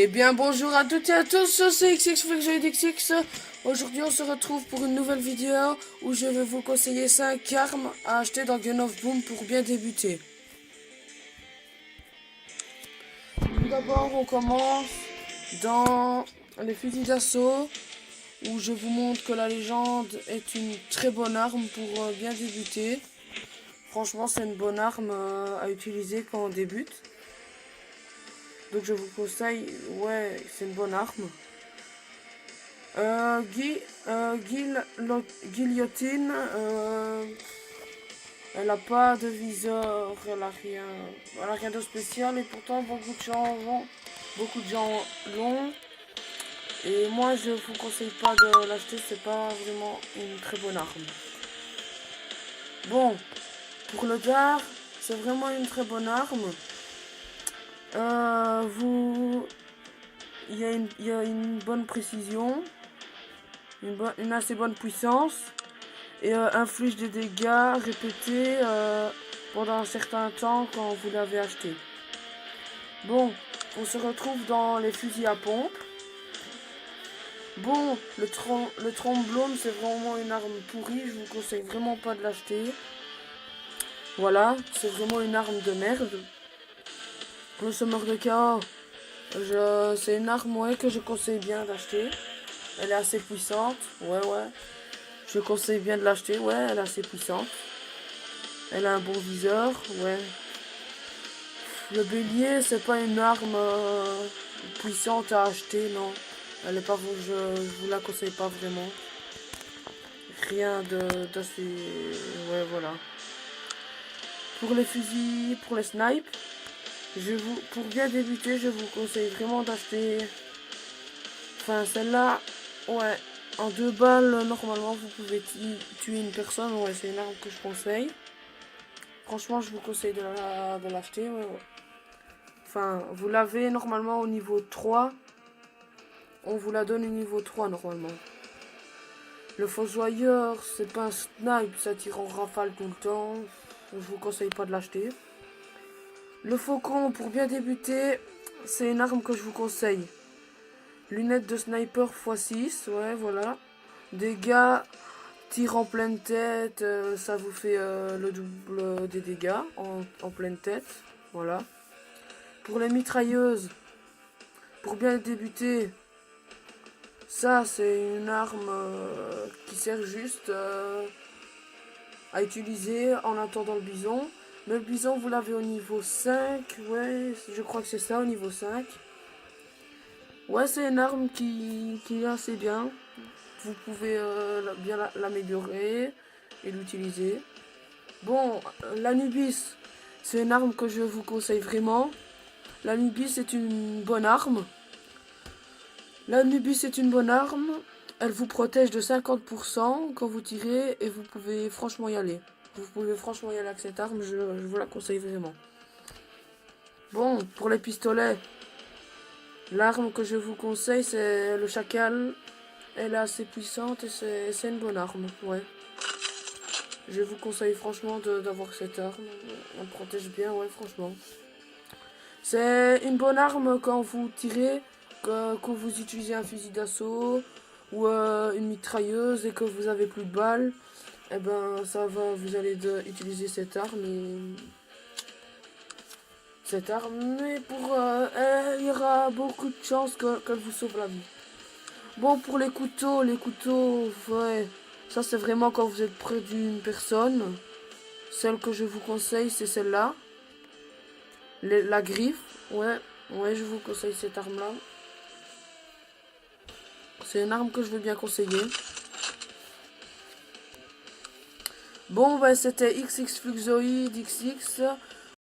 Eh bien bonjour à toutes et à tous, c'est XXFlexoidXX. Aujourd'hui on se retrouve pour une nouvelle vidéo où je vais vous conseiller 5 armes à acheter dans Gun of Boom pour bien débuter. Tout d'abord on commence dans les fusils d'assaut où je vous montre que la légende est une très bonne arme pour bien débuter. Franchement c'est une bonne arme à utiliser quand on débute. Donc je vous conseille, ouais, c'est une bonne arme. Guillotine, elle a pas de viseur, elle a rien de spécial et pourtant beaucoup de gens l'ont. Et moi je vous conseille pas de l'acheter, c'est pas vraiment une très bonne arme. Bon, pour le dard, c'est vraiment une très bonne arme. Il y a une bonne précision, une assez bonne puissance et inflige des dégâts répétés pendant un certain temps quand vous l'avez acheté. Bon, on se retrouve dans les fusils à pompe. Bon, le tromblone c'est vraiment une arme pourrie, je vous conseille vraiment pas de l'acheter. Voilà, c'est vraiment une arme de merde. Le semeur de chaos, c'est une arme que je conseille bien d'acheter. Elle est assez puissante, ouais. Je conseille bien de l'acheter, ouais, elle est assez puissante. Elle a un bon viseur, ouais. Le bélier, c'est pas une arme puissante à acheter, non. Elle est pas, je vous la conseille pas vraiment. Rien d'assez, ouais, voilà. Pour les fusils, pour les snipes, pour bien débuter, je vous conseille vraiment d'acheter. Enfin, celle-là, ouais. En 2 balles, normalement, vous pouvez tuer une personne. Ouais, c'est une arme que je conseille. Franchement, je vous conseille de l'acheter. Ouais. Enfin, vous l'avez normalement au niveau 3. On vous la donne au niveau 3 normalement. Le fossoyeur, c'est pas un snipe, ça tire en rafale tout le temps. Je vous conseille pas de l'acheter. Le faucon, pour bien débuter, c'est une arme que je vous conseille. Lunettes de sniper x6, ouais, voilà. Dégâts, tir en pleine tête, ça vous fait le double des dégâts en pleine tête, voilà. Pour les mitrailleuses, pour bien débuter, ça c'est une arme qui sert juste à utiliser en attendant le bison. Mais le bison vous l'avez au niveau 5, ouais, je crois que c'est ça, au niveau 5. Ouais, c'est une arme qui est assez bien. Vous pouvez bien l'améliorer et l'utiliser. Bon, l'Anubis, c'est une arme que je vous conseille vraiment. L'Anubis est une bonne arme. L'Anubis est une bonne arme. Elle vous protège de 50% quand vous tirez et vous pouvez franchement y aller. Vous pouvez franchement y aller avec cette arme, je vous la conseille vraiment. Bon, pour les pistolets, l'arme que je vous conseille, c'est le chacal. Elle est assez puissante et c'est une bonne arme, ouais. Je vous conseille franchement d'avoir cette arme. Elle protège bien, ouais, franchement. C'est une bonne arme quand vous tirez, quand vous utilisez un fusil d'assaut ou une mitrailleuse et que vous avez plus de balles. Et ben ça va, vous allez utiliser cette arme mais pour il y aura beaucoup de chances qu'elle vous sauve la vie. Bon, pour les couteaux, ouais, ça c'est vraiment quand vous êtes près d'une personne. Celle que je vous conseille, c'est celle-là. La griffe, ouais, je vous conseille cette arme-là. C'est une arme que je veux bien conseiller. Bon, bah c'était XXFluxoidXX.